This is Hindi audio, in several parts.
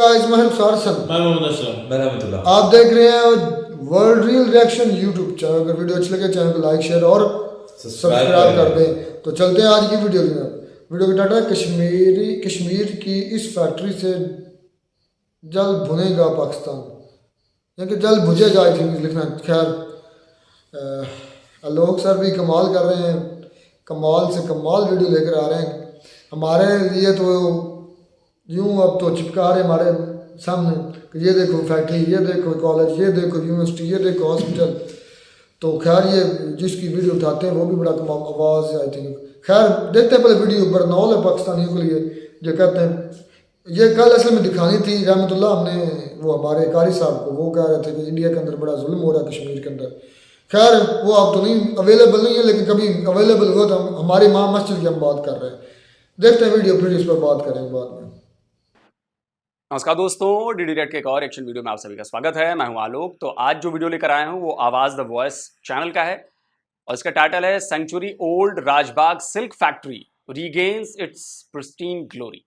गाइस, मैं हूं सरसन। मैं मोहम्मद अशरफ। मैं रहमतुल्लाह। आप देख रहे हैं world real reaction YouTube channel. अगर वीडियो अच्छी लगे चैनल को लाइक शेयर और सब्सक्राइब कर दें। तो चलते हैं आज की वीडियो में। वीडियो का टाइटल है कश्मीर की इस फैक्ट्री से जल भुनेगा पाकिस्तान, यानी कि जल भुजेगा। आई थिंक लिखना। खैर, आलोक सर भी कमाल कर रहे हैं, कमाल से कमाल वीडियो लेकर आ रहे हैं। हमारे लिए तो यूं अब तो चिपका रहे हमारे सामने कि ये देखो फैक्ट्री, ये देखो कॉलेज, ये देखो यूनिवर्सिटी, ये देखो हॉस्पिटल। तो खैर ये जिसकी वीडियो उठाते हैं वो भी बड़ा कमाल आवाज़। आई थिंक खैर देखते हैं पहले वीडियो। बरनौल है पाकिस्तानियों के लिए जो कहते हैं। ये कल असल में दिखानी थी रहमतुल्लाह हमने वो हमारे कारी साहब को। वो कह रहे थे कि इंडिया के अंदर बड़ा जुल्म हो रहा है कश्मीर के अंदर। खैर वो अब तो नहीं अवेलेबल नहीं है, लेकिन कभी अवेलेबल हुआ तो हमारी माँ मस्जिद की हम बात कर रहे हैं। देखते हैं वीडियो, फिर इस पर बात करेंगे बाद में। नमस्कार दोस्तों, डीडी रेड के एक और एक्शन वीडियो में आप सभी का स्वागत है। मैं हूं आलोक। तो आज जो वीडियो लेकर आया हूं वो आवाज द वॉइस चैनल का है और इसका टाइटल है century old Rajbagh silk factory regains its pristine glory.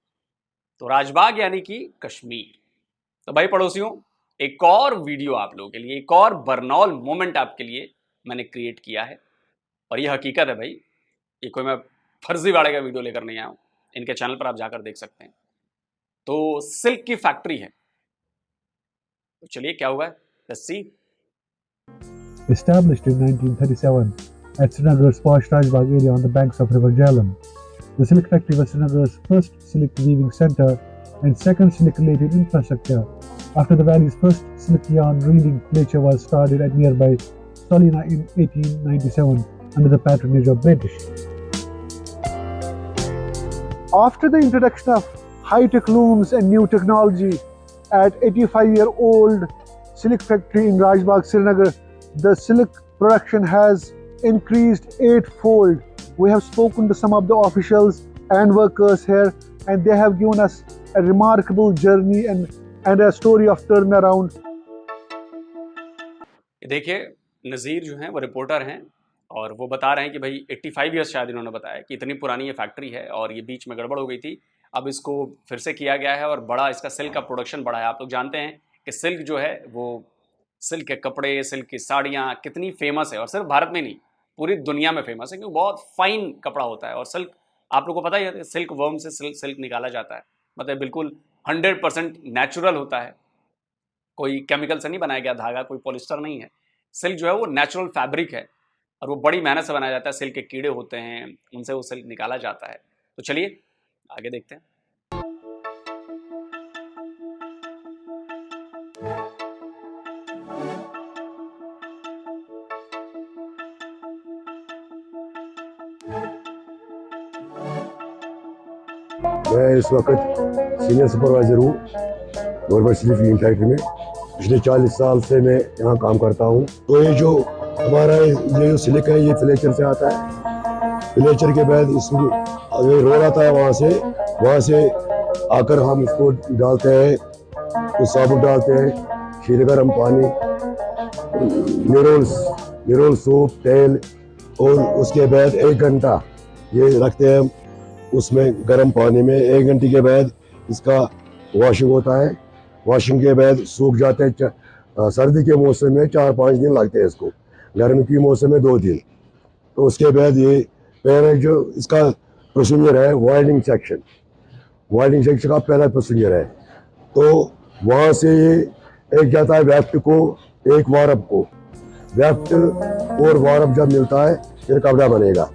तो राजबाग यानी कि कश्मीर। तो भाई पड़ोसियों, एक और वीडियो आप लोगों के लिए, एक और बरनौल मोमेंट आपके लिए मैंने क्रिएट किया है और ये हकीकत है भाई। ये कोई मैं फर्जीवाड़े का वीडियो लेकर नहीं आया हूं। इनके चैनल पर आप जाकर देख सकते हैं। तो सिल्क की फैक्ट्री है। तो चलिए क्या हुआ है, let's see. Established in 1937 at Srinagar's posh Rajbagh area on the banks of River Jhelum, the silk factory was Srinagar's first silk weaving center and second silk-related infrastructure, after the valley's first silk yarn reeling pleature was started at nearby Salina in 1897 under the patronage of British. After the introduction of high-tech looms and new technology at 85-year-old silk factory in Rajbagh, Srinagar, the silk production has increased 8-fold. We have spoken to some of the officials and workers here, and they have given us a remarkable journey and a story of turnaround. देखिए, नज़ीर जो हैं वो रिपोर्टर हैं और वो बता रहे हैं कि भाई 85 ईयर्स शायद इन्होंने बताया कि इतनी पुरानी ये फैक्ट्री है और ये बीच में गड़बड़ हो गई थी। अब इसको फिर से किया गया है और बड़ा इसका सिल्क का प्रोडक्शन बढ़ा है। आप लोग जानते हैं कि सिल्क जो है वो सिल्क के कपड़े, सिल्क की साड़ियाँ कितनी फेमस है और सिर्फ भारत में नहीं पूरी दुनिया में फेमस है, क्योंकि बहुत फाइन कपड़ा होता है। और सिल्क आप लोग को पता ही है, सिल्क वर्म से सिल्क निकाला जाता है। मतलब बिल्कुल 100% नेचुरल होता है, कोई केमिकल से नहीं बनाया गया धागा, कोई पॉलिस्टर नहीं है। सिल्क जो है वो नेचुरल फैब्रिक है और वो बड़ी मेहनत से बनाया जाता है। सिल्क के कीड़े होते हैं, उनसे वो सिल्क निकाला जाता है। तो चलिए आगे देखते हैं। मैं इस वक्त सीनियर सुपरवाइज़र हूँ गवर्नमेंट सिल्क वीविंग फैक्ट्री में। पिछले 40 साल से मैं यहाँ काम करता हूँ। तो ये जो हमारा ये जो सिल्क है ये फ्लेचर से आता है। फ्लेचर के बाद इसमें ये रोल आता है, वहाँ से आकर हम इसको डालते हैं, तो साबुन डालते हैं, खीर गर्म पानी, निरोल सूप, तेल, और उसके बाद 1 घंटा ये रखते हैं उसमें गर्म पानी में। 1 घंटे के बाद इसका वॉशिंग होता है। वॉशिंग के बाद सूख जाते हैं। सर्दी के मौसम में 4-5 दिन लगते हैं इसको, गर्मी के मौसम में 2 दिन। तो उसके बाद ये पहले जो इसका प्रोसीजर है वाइंडिंग सेक्शन का पहला प्रोसीजर है। तो वहाँ से ये एक जाता है वेफ्ट को, एक वारब को। वेफ्ट और वारब जब मिलता है फिर कपड़ा बनेगा।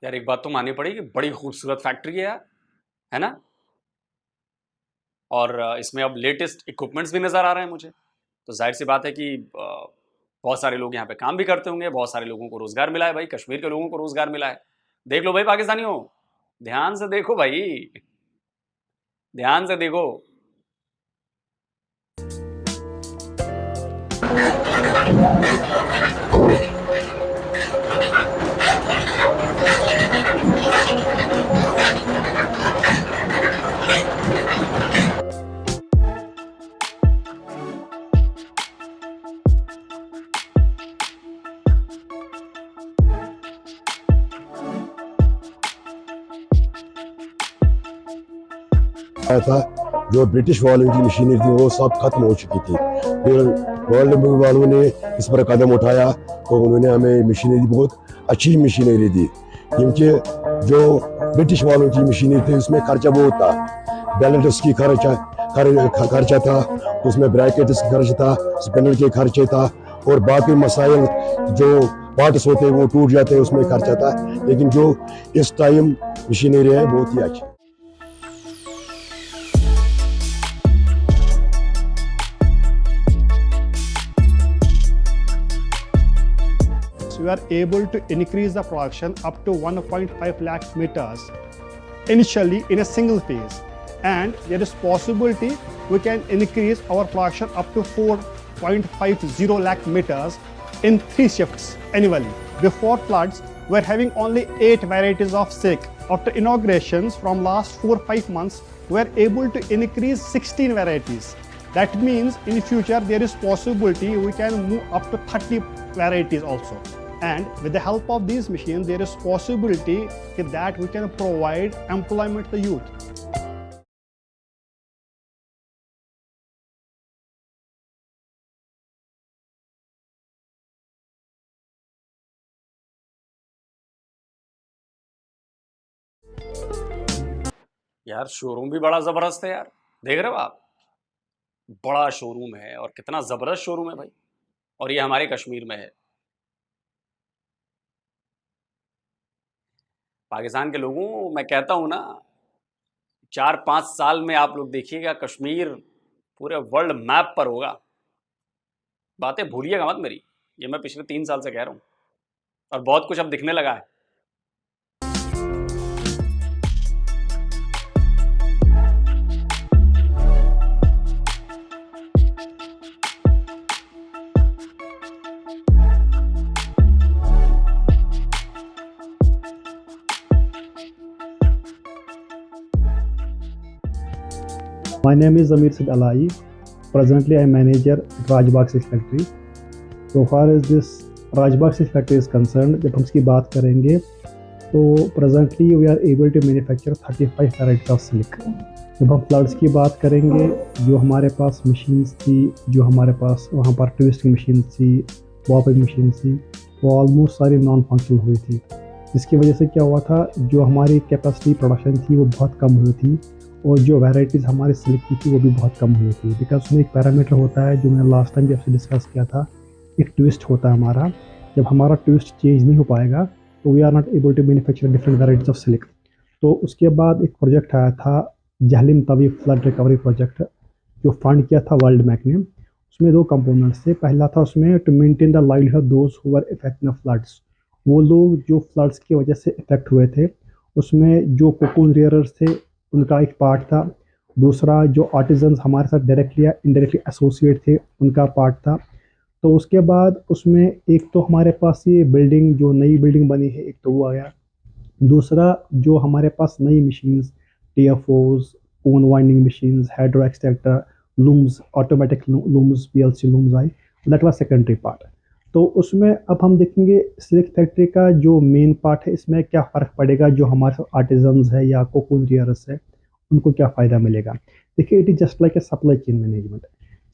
यार एक बात तो माननी पड़ेगी, बड़ी खूबसूरत फैक्ट्री है यार, है ना। और इसमें अब लेटेस्ट इक्विपमेंट्स भी नज़र आ रहे हैं मुझे। तो जाहिर सी बात है कि बहुत सारे लोग यहाँ पे काम भी करते होंगे, बहुत सारे लोगों को रोज़गार मिला है भाई, कश्मीर के लोगों को रोज़गार मिला है। देख लो भाई पाकिस्तानियों, ध्यान से देखो भाई, ध्यान से देखो। आया था, जो ब्रिटिश वालों की मशीनरी थी वो सब खत्म हो चुकी थी। फिर वर्ल्ड बैंक वालों ने इस पर कदम उठाया तो उन्होंने हमें मशीनरी, बहुत अच्छी मशीनरी दी, क्योंकि जो ब्रिटिश वालों की मशीनरी थी उसमें खर्चा बहुत था। बैलेंस की खर्चा था, उसमें ब्रैकेट खर्च था, स्पिनर के खर्चे था, और बाकी मसाइल जो पार्ट्स होते हैं वो टूट जाते हैं उसमें खर्चा था। लेकिन जो इस टाइम मशीनरी है बहुत ही अच्छी। We are able to increase the production up to 1.5 lakh meters initially in a single phase, and there is possibility we can increase our production up to 4.50 lakh meters in 3 shifts annually. Before floods, we were having only 8 varieties of silk. After inaugurations from last 4-5 months, we are able to increase 16 varieties. That means in future there is possibility we can move up to 30 varieties also. And with the help of these machines, there is possibility that we can provide employment to the youth. यार शोरूम भी बड़ा ज़बरदस्त है यार, देख रहे हो आप, बड़ा शोरूम है और कितना ज़बरदस्त शोरूम है भाई, और ये हमारे कश्मीर में है। पाकिस्तान के लोगों, मैं कहता हूँ ना, 4-5 साल में आप लोग देखिएगा कश्मीर पूरे वर्ल्ड मैप पर होगा। बातें भूलिएगा मत मेरी, ये मैं पिछले 3 साल से कह रहा हूँ, और बहुत कुछ अब दिखने लगा है। My name is Amir Sid Alai. Presently, I am manager at Rajbagh Silk Factory. So far as this Rajbagh Silk Factory is concerned, जब हम इसकी बात करेंगे तो presently we are able to manufacture 35 varieties of silk. जब हम फ्लड्स की बात करेंगे, जो हमारे पास मशीन्स थी, जो हमारे पास वहाँ पर ट्विस्टिंग मशीन थी, वॉपिंग मशीन थी, वो ऑलमोस्ट सारी नॉन फंक्शनल हुई थी, जिसकी वजह से क्या हुआ था, जो हमारी कैपेसिटी प्रोडक्शन थी वो बहुत कम हुई थी, और जो वैराइटीज़ हमारे सिल्क की थी वो भी बहुत कम हुई थी। बिकॉज उसमें एक पैरामीटर होता है जो मैंने लास्ट टाइम भी आपसे डिस्कस किया था, एक ट्विस्ट होता है हमारा। जब हमारा ट्विस्ट चेंज नहीं हो पाएगा तो we are not able to manufacture different varieties of silk. तो उसके बाद एक प्रोजेक्ट आया था Jhelum Tawi flood recovery project, जो फंड किया था वर्ल्ड बैंक ने। उसमें 2 कंपोनेंट्स थे। पहला था उसमें to maintain the livelihood those who were affected in floods, वो लोग जो फ्लड्स की वजह से इफेक्ट हुए थे, उसमें जो कोकून रेयरर्स थे उनका एक पार्ट था। दूसरा जो आर्टिजन्स हमारे साथ डायरेक्टली या इनडायरेक्टली एसोसिएट थे उनका पार्ट था। तो उसके बाद उसमें एक तो हमारे पास ये बिल्डिंग, जो नई बिल्डिंग बनी है, एक तो वो आया। दूसरा जो हमारे पास नई machines, TFOs, own winding machines, hydro extractor, looms, automatic looms, PLC looms I, that was secondary part. तो उसमें अब हम देखेंगे सिल्क फैक्ट्री का जो मेन पार्ट है, इसमें क्या फ़र्क पड़ेगा, जो हमारे आर्टिजन्स है या कोकून रेयरर्स है उनको क्या फ़ायदा मिलेगा। देखिए, it is just like a supply chain management.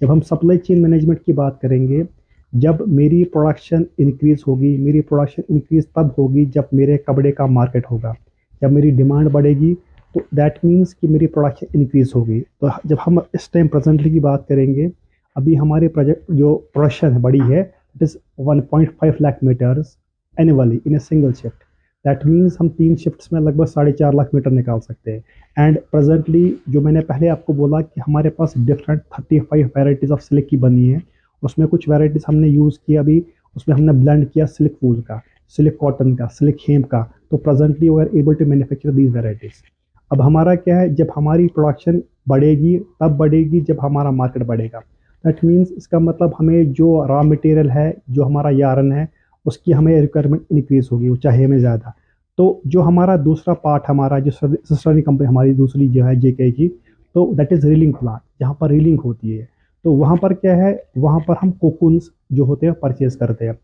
जब हम सप्लाई चेन मैनेजमेंट की बात करेंगे, जब मेरी प्रोडक्शन इंक्रीज़ होगी, मेरी प्रोडक्शन इंक्रीज़ तब होगी जब मेरे कपड़े का मार्केट होगा। जब मेरी डिमांड बढ़ेगी तो दैट मीन्स कि मेरी प्रोडक्शन इंक्रीज़ होगी। तो जब हम इस टाइम प्रेजेंटली की बात करेंगे, अभी हमारे प्रोजेक्ट जो प्रोडक्शन है बड़ी है, it is 1.5 lakh metres annually in a single shift. That means हम 3 शिफ्ट्स में लगभग 4.5 लाख मीटर निकाल सकते हैं। एंड प्रेजेंटली जो मैंने पहले आपको बोला कि हमारे पास डिफरेंट 35 वैराइटीज़ ऑफ सिल्क की बनी है, उसमें कुछ वैराइटीज़ हमने यूज़ किया अभी, उसमें हमने ब्लेंड किया सिल्क वूल का, सिल्क कॉटन का, सिल्क हेम का। तो presently we are able to manufacture these varieties. अब हमारा क्या है, जब हमारी प्रोडक्शन बढ़ेगी तब बढ़ेगी जब हमारा मार्केट बढ़ेगा। दैट मीन्स इसका मतलब हमें जो रॉ मटेरियल है, जो हमारा यार्न है, उसकी हमें रिक्वायरमेंट इंक्रीज़ होगी, वो चाहिए हमें ज़्यादा। तो जो हमारा दूसरा पार्ट हमारा जो सिस्टरनी कंपनी हमारी दूसरी जो है JK की, तो दैट इज़ रीलिंग प्लांट, जहाँ पर रीलिंग होती है। तो वहाँ पर क्या है, वहाँ पर हम कोकून्स जो होते हैं परचेज़ करते हैं।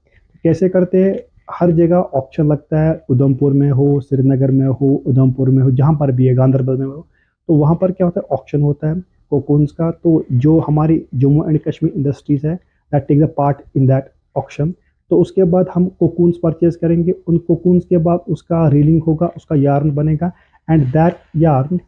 कैसे करते हैं, हर जगह ऑप्शन लगता है, उधमपुर में हो, श्रीनगर में हो, उधमपुर में हो, जहाँ पर भी है, गांधरबल में हो, तो वहाँ पर क्या होता है, ऑक्शन होता है कोकून्स का। तो जो हमारी जम्मू एंड कश्मीर इंडस्ट्रीज़ है that take the part in that auction. तो उसके बाद हम कोकून्स परचेज करेंगे, उन कोकून्स के बाद उसका रीलिंग होगा, उसका यार्न बनेगा, and that yarn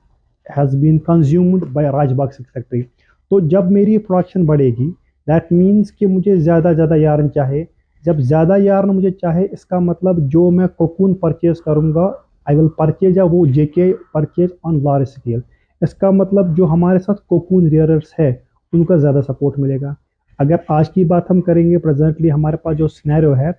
has been consumed by Rajbagh silk factory. तो जब मेरी प्रोडक्शन बढ़ेगी दैट मीन्स कि मुझे ज़्यादा यार्न चाहे। जब ज़्यादा यार्न मुझे चाहे, इसका मतलब जो मैं कोकून परचेज करूँगा आई विल परचेज वो जेके परचेज ऑन लार्ज स्केल। इसका मतलब जो हमारे साथ कोकून रियरर्स है उनका ज़्यादा सपोर्ट मिलेगा। अगर आज की बात हम करेंगे, प्रेजेंटली हमारे पास जो सिनेरियो है,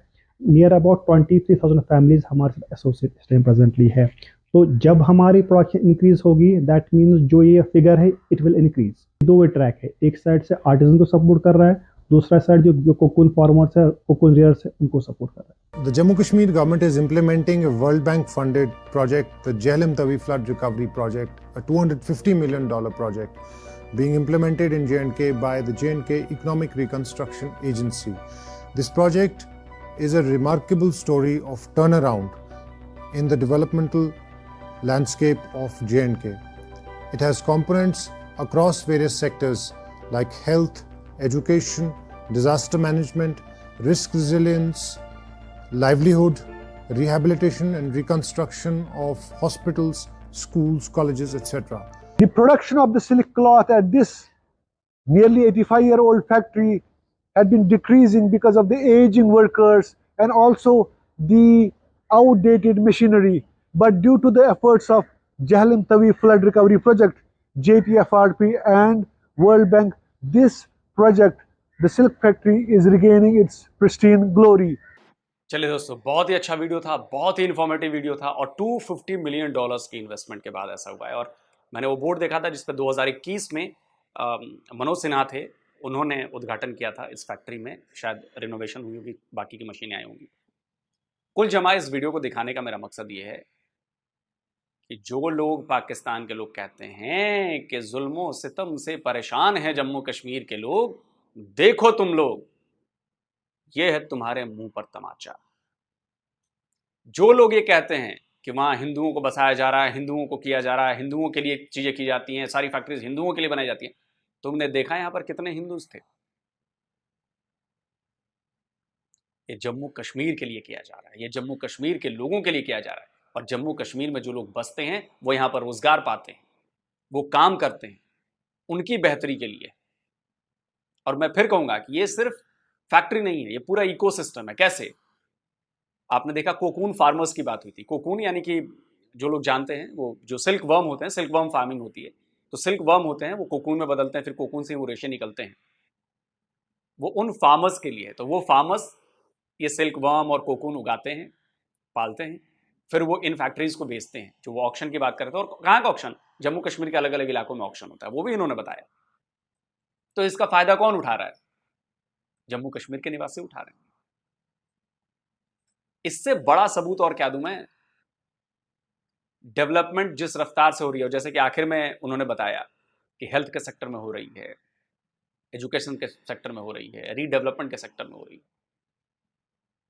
नियर अबाउट 23,000 फैमिलीज हमारे साथ एसोसिएट इस टाइम प्रेजेंटली है। तो जब हमारी प्रोडक्शन इंक्रीज होगी दैट मीन्स जो ये फिगर है इट विल इंक्रीज। दो वे ट्रैक है, एक साइड से आर्टिजन को सपोर्ट कर रहा है, दूसरा साइड जो कोकून फार्मर्स है, कोकून रियर्स है, उनको सपोर्ट कर रहा है। The Jammu Kashmir government is implementing a World Bank funded project, the Jhelum Tawi Flood Recovery Project, a $250 million project being implemented in J&K by the J&K Economic Reconstruction Agency. This project is a remarkable story of turnaround in the developmental landscape of J&K. It has components across various sectors like health, education, disaster management, risk resilience, livelihood, rehabilitation and reconstruction of hospitals, schools, colleges, etc. The production of the silk cloth at this nearly 85-year-old factory had been decreasing because of the aging workers and also the outdated machinery. But due to the efforts of Jhelum Tawi Flood Recovery Project, JTFRP and World Bank, this project, the silk factory, is regaining its pristine glory. चलिए दोस्तों, बहुत ही अच्छा वीडियो था, बहुत ही इन्फॉर्मेटिव वीडियो था, और $250 मिलियन की इन्वेस्टमेंट के बाद ऐसा हुआ है। और मैंने वो बोर्ड देखा था जिस पर 2021 में मनोज सिन्हा थे, उन्होंने उद्घाटन किया था इस फैक्ट्री में। शायद रिनोवेशन हुई होगी, बाकी की मशीनें आई होंगी। कुल जमा इस वीडियो को दिखाने का मेरा मकसद ये है कि जो लोग पाकिस्तान के लोग कहते हैं कि जुल्मों सितम से परेशान हैं जम्मू कश्मीर के लोग, देखो तुम लोग, ये है तुम्हारे मुंह पर तमाचा। जो लोग ये कहते हैं कि वहां हिंदुओं को बसाया जा रहा है, हिंदुओं को किया जा रहा है, हिंदुओं के लिए चीजें की जाती हैं, सारी फैक्ट्रीज हिंदुओं के लिए बनाई जाती हैं, तुमने देखा यहां पर कितने हिंदूज थे? ये जम्मू कश्मीर के लिए किया जा रहा है, ये जम्मू कश्मीर के लोगों के लिए किया जा रहा है। और जम्मू कश्मीर में जो लोग बसते हैं वो यहाँ पर रोजगार पाते हैं, वो काम करते हैं, उनकी बेहतरी के लिए। और मैं फिर कहूंगा कि ये सिर्फ फैक्ट्री नहीं है, ये पूरा इकोसिस्टम है। कैसे? आपने देखा कोकून फार्मर्स की बात हुई थी। कोकून यानी कि जो लोग जानते हैं, वो जो सिल्क वर्म होते हैं, सिल्क वर्म फार्मिंग होती है, तो सिल्क वर्म होते हैं, वो कोकून में बदलते हैं, फिर कोकून से वो रेशे निकलते हैं, वो उन फार्मर्स के लिए है। तो वो फार्मर्स ये सिल्क वर्म और कोकून उगाते हैं, पालते हैं, फिर वो इन फैक्ट्रीज को बेचते हैं, जो वो ऑक्शन की बात करते हैं। और कहाँ का ऑक्शन? जम्मू कश्मीर के अलग अलग इलाकों में ऑक्शन होता है, वो भी इन्होंने बताया। तो इसका फायदा कौन उठा रहा है? जम्मू कश्मीर के निवासी उठा रहे हैं। इससे बड़ा सबूत और क्या दूं मैं? डेवलपमेंट जिस रफ्तार से हो रही है, जैसे कि आखिर में उन्होंने बताया कि हेल्थ के सेक्टर में हो रही है, एजुकेशन के सेक्टर में हो रही है, रीडेवलपमेंट के सेक्टर में हो रही है,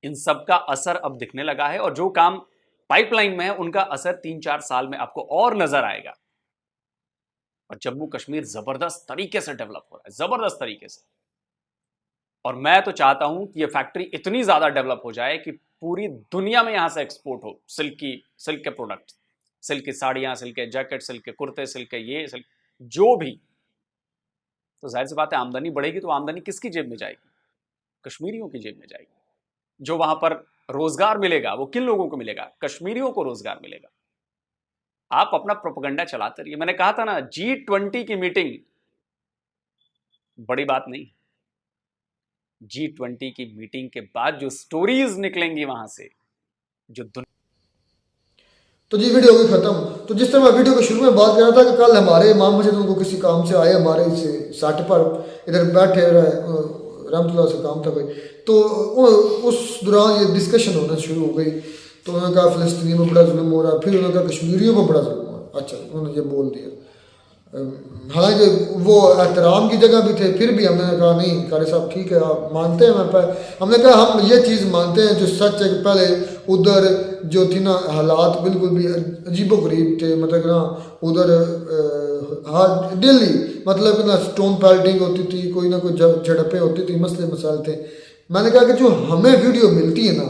इन सब का असर अब दिखने लगा है। और जो काम पाइपलाइन में है उनका असर 3-4 साल में आपको और नजर आएगा। और जम्मू कश्मीर जबरदस्त तरीके से डेवलप हो रहा है, जबरदस्त तरीके से। और मैं तो चाहता हूं कि ये फैक्ट्री इतनी ज्यादा डेवलप हो जाए कि पूरी दुनिया में यहां से एक्सपोर्ट हो सिल्क के प्रोडक्ट, सिल्क की साड़ियां, सिल्क के जैकेट, सिल्क के कुर्ते, सिल्क के ये सिल्क जो भी। तो जाहिर सी बात है आमदनी बढ़ेगी, तो आमदनी किसकी जेब में जाएगी? कश्मीरियों की जेब में जाएगी। जो वहां पर रोजगार मिलेगा वो किन लोगों को मिलेगा? कश्मीरियों को रोजगार मिलेगा। आप अपना प्रोपेगेंडा चलाते रहिए। मैंने कहा था ना, G20 की मीटिंग बड़ी बात नहीं। G20 की मीटिंग के बाद जो स्टोरीज निकलेंगी वहां से, जो तो जी वीडियो होगी खत्म। तो जिस तरह मैं वीडियो के शुरू में बात कर रहा था कि कल हमारे इमाम मस्जिद उनको किसी काम से आए, हमारे से साट पर इधर बैठे रहे, रहमतुल्लाह से काम था कोई, तो उस दौरान ये डिस्कशन होना शुरू हो गई। तो उन्होंने कहा फ़लस्तीनियों में बड़ा जुल्म हो रहा है, फिर उन्होंने कहा कश्मीरियों में बड़ा जुल्म हो रहा है। अच्छा, उन्होंने ये बोल दिया। हालांकि वो एहतराम की जगह भी थे, फिर भी हमने कहा नहीं कारी साहब ठीक है, आप मानते हैं। हमने कहा हम ये चीज़ मानते हैं जो सच है कि पहले उधर जो थी ना हालात बिल्कुल भी अजीबो गरीब थे, मतलब ना उधर हाँ डेली मतलब ना स्टोन पेल्टिंग होती थी, कोई ना कोई झड़पें होती थी, मसले मसाइल थे। मैंने कहा कि जो हमें वीडियो मिलती है ना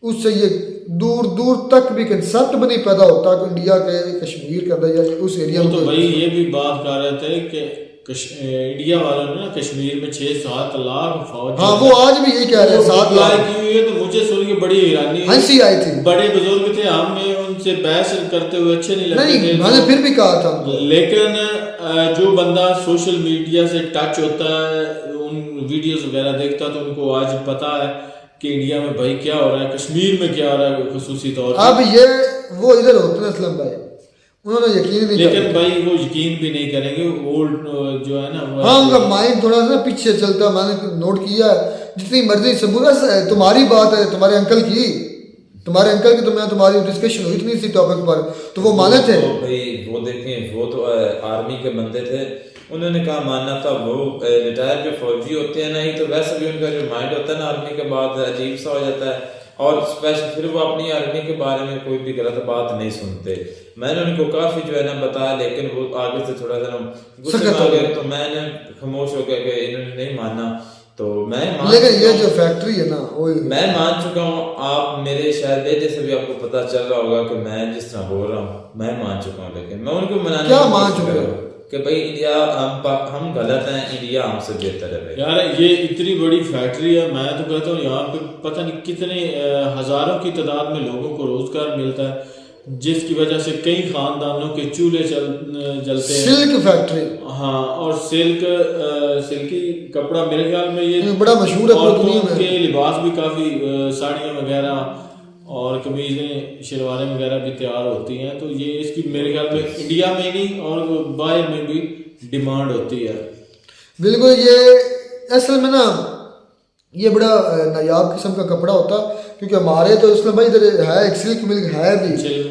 उससे ये दूर दूर तक भी कंसेप्ट भी नहीं पैदा होता कि इंडिया के कश्मीर के अंदर या उस एरिया में। तो भाई ये भी बात कर रहे थे कि इंडिया वालों ने ना कश्मीर में 6-7 लाख फौज, हाँ वो आज भी यही कह रहे हैं 7 लाख की हुई है। तो मुझे सुन के बड़ी हैरानी, हंसी आई थी। बड़े बुजुर्ग थे, हमें उनसे बहस करते हुए अच्छे नहीं लगते थे, मैंने फिर भी कहा था। लेकिन जो बंदा सोशल मीडिया से टच होता है, उन वीडियोस वगैरह देखता है, तो उनको आज पता है कि इंडिया में भाई क्या हो रहा है, कश्मीर में क्या हो रहा है खुसूसी तौर पर। अब ये वो इधर होते हैं असलम भाई, उन्होंने यकीन नहीं, लेकिन भाई वो यकीन भी नहीं करेंगे। ओल्ड जो है ना, हाँ उनका माइंड थोड़ा सा पीछे चलता है। मैंने नोट किया है, जितनी मर्जी सबूत है, तुम्हारी बात है तुम्हारे अंकल की, तो मैं तुम्हारी डिस्कशन हुई थी इसी टॉपिक पर, तो वो माने थे। तो भाई वो देखें, वो तो आर्मी के बंदे थे, उन्होंने कहा मानना था। वो रिटायर जो फौजी होते हैं ना, ही तो वैसे भी उनका जो माइंड होता है ना आर्मी के बाद अजीब सा हो जाता है, और स्पेशल फिर वो अपनी आर्मी के बारे में कोई भी गलत बात नहीं सुनते। मैंने उनको काफी जो है ना बताया, लेकिन वो आगे से थोड़ा सा गुस्से में आ गए, तो मैंने खामोश हो गया कि इन्होंने नहीं माना। तो मैं लेकिन ये जो फैक्ट्री है ना वो मैं मान चुका हूँ। आप मेरे शायद बेटे से भी आपको पता चल रहा होगा कि मैं जिस तरह बोल रहा हूँ मैं मान चुका हूँ, लेकिन मैं उनको मनाने क्या मान चुके हो कि भाई इंडिया हम गलत हैं, इंडिया हमसे बेहतर है भाई। यार ये इतनी बड़ी फैक्ट्री है, मैं तो कहता हूँ यहाँ पे पता नहीं कितने हजारों की तादाद में लोगों को रोजगार मिलता है, जिसकी वजह से कई खानदानों के चूल्हे जलते हैं। सिल्क फैक्ट्री, हाँ, और सिल्की कपड़ा मेरे ख्याल में ये बड़ा मशहूर है औरतों दुनिया में। के लिबास भी काफी साड़ियाँ वगैरह और कमीजें शलवारें वगैरह भी तैयार होती हैं। तो ये इसकी मेरे ख्याल में इंडिया में नहीं और बाहर में भी डिमांड होती है। बिल्कुल, ये असल में ना ये बड़ा नायाब किस्म का कपड़ा होता, क्योंकि हमारे तो इसमें भाई इधर है एक सिल्क मिल है भी,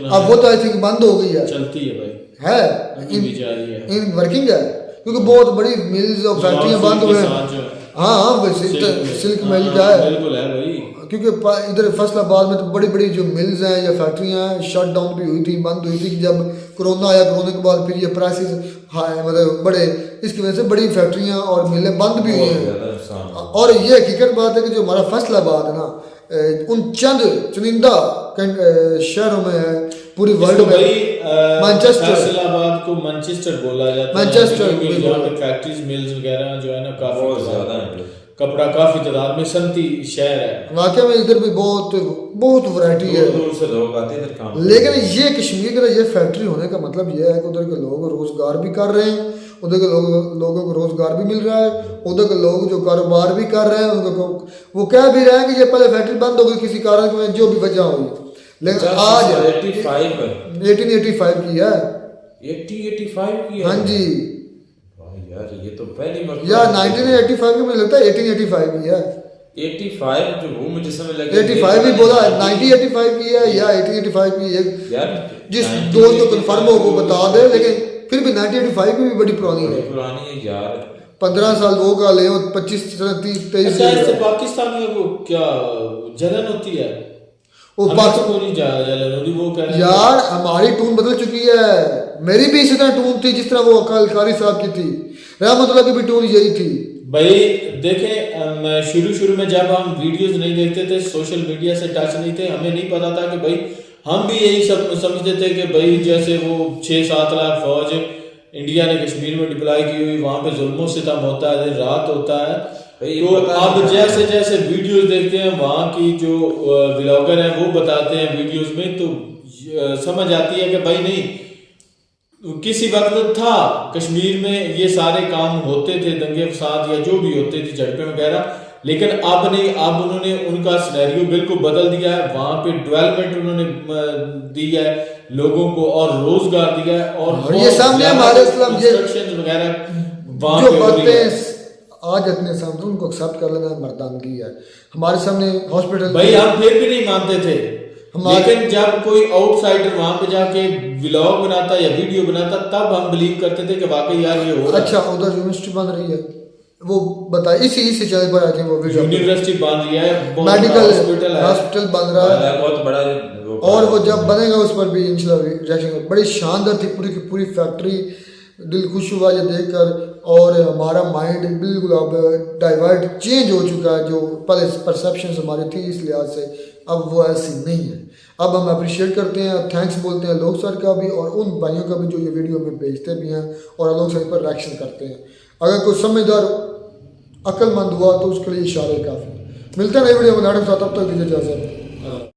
अब वो तो आई थिंक बंद हो गई है। चलती है भाई, है इन वर्किंग है, क्योंकि बहुत बड़ी मिल्स और फैक्ट्रियां बंद हुए हैं। हाँ सिल्क मिल का है, बिल्कुल है भाई, क्योंकि इधर फैसलाबाद में तो बड़ी बड़ी जो मिल्स हैं या फैक्ट्रियां हैं शट डाउन भी हुई थी, बंद हुई थी। जब कोरोना आया, कोरोना के बाद फिर ये प्राइसेस हाई मतलब बड़े, इसकी वजह से बड़ी फैक्ट्रियां और मिलें बंद भी हुई हैं। और ये हकीकत बात है कि जो हमारा फैसलाबाद है ना, उन चंद चुनिंदा शहरों में है पूरी वर्ल्ड में। मैनचेस्टर, फैसलाबाद को मैनचेस्टर बोला जाता है। मैनचेस्टर फैक्ट्रीज मिल्स वगैरह जो है ना काफी बहुत ज्यादा है, कपड़ा काफी तादाद में सनती शहर है वाकई में। इधर भी बहुत वैरायटी है, दूर से लोग आते हैं इधर काम। लेकिन ये कश्मीर के ये फैक्ट्री होने का मतलब ये है कि उधर के लोग रोजगार भी कर रहे हैं, उधर के लोगों को रोजगार भी मिल रहा है, उधर के लोग जो कारोबार भी कर रहे हैं उनको वो कह भी रहे हैं कि ये पहले फैक्ट्री बंद हो गई किसी कारण में, जो भी वजह हुई, लेकिन आज 1885 की है। 1885 की है? हाँ जी यार ये तो पहली बार यार 1985 की, मुझे लगता है 1885 की है। 85 जो वो मुझे समझ लगा 85 भी बोला, 1985 की है या 1885 की है। यार जिस दोस्त को कंफर्म हो वो बता दे, लेकिन फिर भी 1985 की भी बड़ी पुरानी है, पुरानी है यार। 15 साल वो का ले, 25 23 अच्छा, इससे पाकिस्तान में वो क्या जलन होती है? वो को नहीं जलन होती, वो कह रहे हैं यार हमारी टून बदल चुकी है। मेरी भी इसी तरह टून थी जिस तरह वो कारी साहब की थी, रहमतुल्लाह की भी टून यही थी भाई। देखें शुरू में जब हम वीडियोस नहीं देखते थे, सोशल मीडिया से टच नहीं थे, हमें नहीं पता था कि भाई, हम भी यही सब समझते थे कि भाई जैसे वो 6-7 लाख फौज इंडिया ने कश्मीर में डिप्लॉय की हुई, वहां पे जुल्मों सितम होता है, दिन रात होता है। तो अब जैसे जैसे वीडियोस देखते हैं, वहाँ की जो व्लॉगर हैं वो बताते हैं वीडियोस में, तो समझ आती है कि भाई नहीं, किसी वक्त था कश्मीर में ये सारे काम होते थे, दंगे फसाद या जो भी होते थे, झड़पें वगैरह, लेकिन अब नहीं। अब उन्होंने उनका सिनेरियो बिल्कुल बदल दिया है, वहां पे डेवलपमेंट उन्होंने दी है लोगों को और रोजगार दिया है, और ये सामने हमारे इस्लाम ये वगैरह जो बातें आज अपने सामने उनको एक्सेप्ट कर लेना मर्दानगी है। हमारे सामने हॉस्पिटल भाई हम फिर भी नहीं मानते थे, लेकिन जब कोई आउटसाइडर वहां पे जाके व्लॉग बनाता या वीडियो बनाता, तब हम बिलीव करते थे कि वाकई यार ये हो रहा है। अच्छा, उधर यूनिवर्सिटी बन रही है, वो बताए इसी चैनल पर आई थी वो वीडियो। यूनिवर्सिटी बन रही है, मेडिकल हॉस्पिटल बन रहा है, बहुत बड़ा और वो जब बनेगा उस पर भी इंशाल्लाह रिएक्शन। बड़ी शानदार थी पूरी की पूरी फैक्ट्री, दिल खुश हुआ ये देखकर, और हमारा माइंड बिल्कुल अब डाइवर्ट चेंज हो चुका है। जो पहले परसेप्शन हमारी थी इस लिहाज से, अब वो ऐसी नहीं है। अब हम अप्रिशिएट करते हैं, थैंक्स बोलते हैं लोग सर का भी और उन भाइयों का भी जो ये वीडियो में भेजते भी हैं और लोग सर पर रिएक्शन करते हैं। अगर कोई समझदार अक्लमंद हुआ तो उसके लिए इशारे काफ़ी। मिलते हैं नई वीडियो में, तब तक दीजिए इजाज़त।